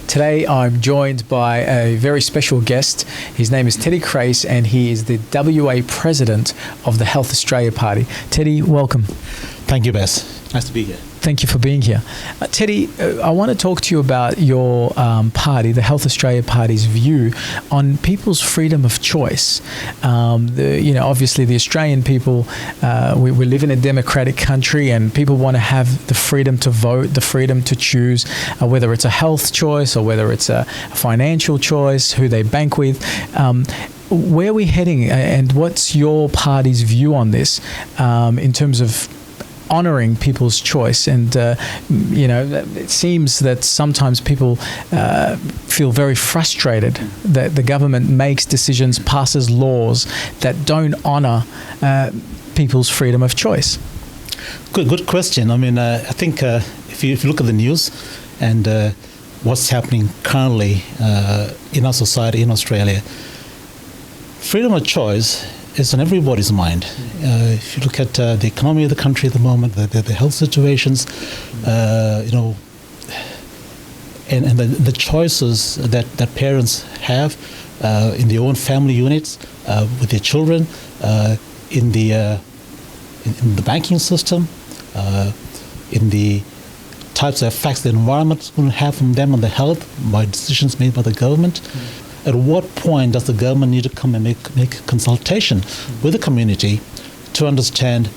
Today I'm joined by a very special guest. His name is Teddy Craies and he is the WA President of the Health Australia Party. Teddy, welcome. Thank you, Bess. Nice to be here. Thank you for being here. Teddy, I want to talk to you about your party, the Health Australia Party's view on people's freedom of choice. Obviously the Australian people, we live in a democratic country and people want to have the freedom to vote, the freedom to choose, whether it's a health choice or whether it's a financial choice, who they bank with. Where are we heading and what's your party's view on this in terms of honouring people's choice? And it seems that sometimes people feel very frustrated that the government makes decisions, passes laws that don't honour people's freedom of choice. Good question. I mean, I think if you look at the news and what's happening currently in our society in Australia, freedom of choice is on everybody's mind. If you look at the economy of the country at the moment, the health situations, and the choices that parents have in their own family units, with their children, in the banking system, in the types of effects the environment is going to have on them and the health by decisions made by the government. At what point does the government need to come and make a consultation with the community to understand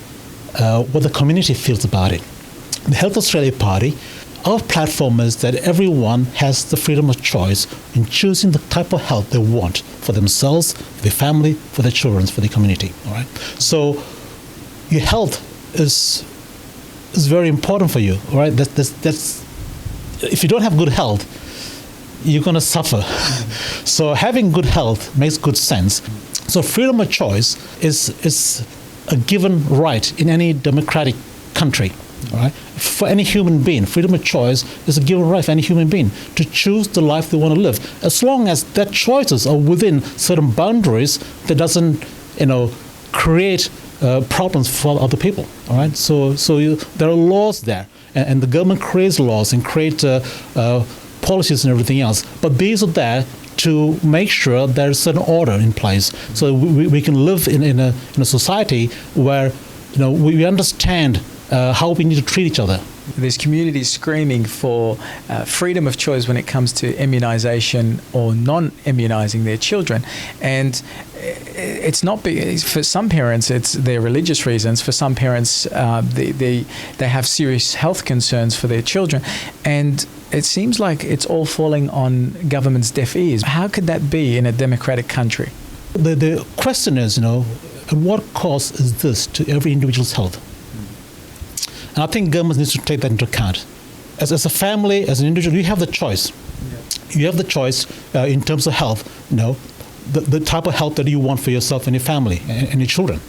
what the community feels about it? The Health Australia Party, our platform is that everyone has the freedom of choice in choosing the type of health they want for themselves, for their family, for their children, for their community. All right. So your health is very important for you. All right. That's if you don't have good health, you're going to suffer. So having good health makes good sense. So freedom of choice is a given right in any democratic country. All right? For any human being, freedom of choice is a given right for any human being to choose the life they want to live, as long as their choices are within certain boundaries that doesn't, create problems for other people. All right? So there are laws there, and the government creates laws and create policies and everything else, but these are there to make sure there's certain order in place, so we can live in a society where we understand how we need to treat each other. There's communities screaming for freedom of choice when it comes to immunisation or non-immunising their children, and it's not for some parents it's their religious reasons. For some parents they have serious health concerns for their children, and it seems like it's all falling on government's deaf ears. How could that be in a democratic country? The question is, at what cost is this to every individual's health? And I think government needs to take that into account. As a family, as an individual, you have the choice. Yeah. You have the choice in terms of health, the type of health that you want for yourself and your family and your children.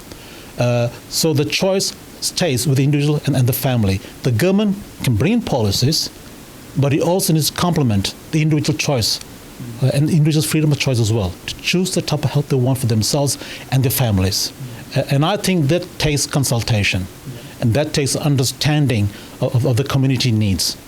So the choice stays with the individual and the family. The government can bring in policies, but it also needs to complement the individual choice and the individual's freedom of choice as well, to choose the type of health they want for themselves and their families. And I think that takes consultation, and that takes understanding of the community needs.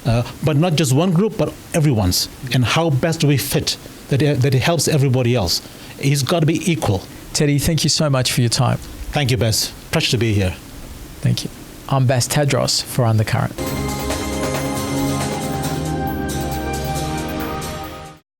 But not just one group, but everyone's. And how best do we fit that it helps everybody else? It's got to be equal. Teddy, thank you so much for your time. Thank you, Bess. Pleasure to be here. Thank you. I'm Tadros for Undercurrent.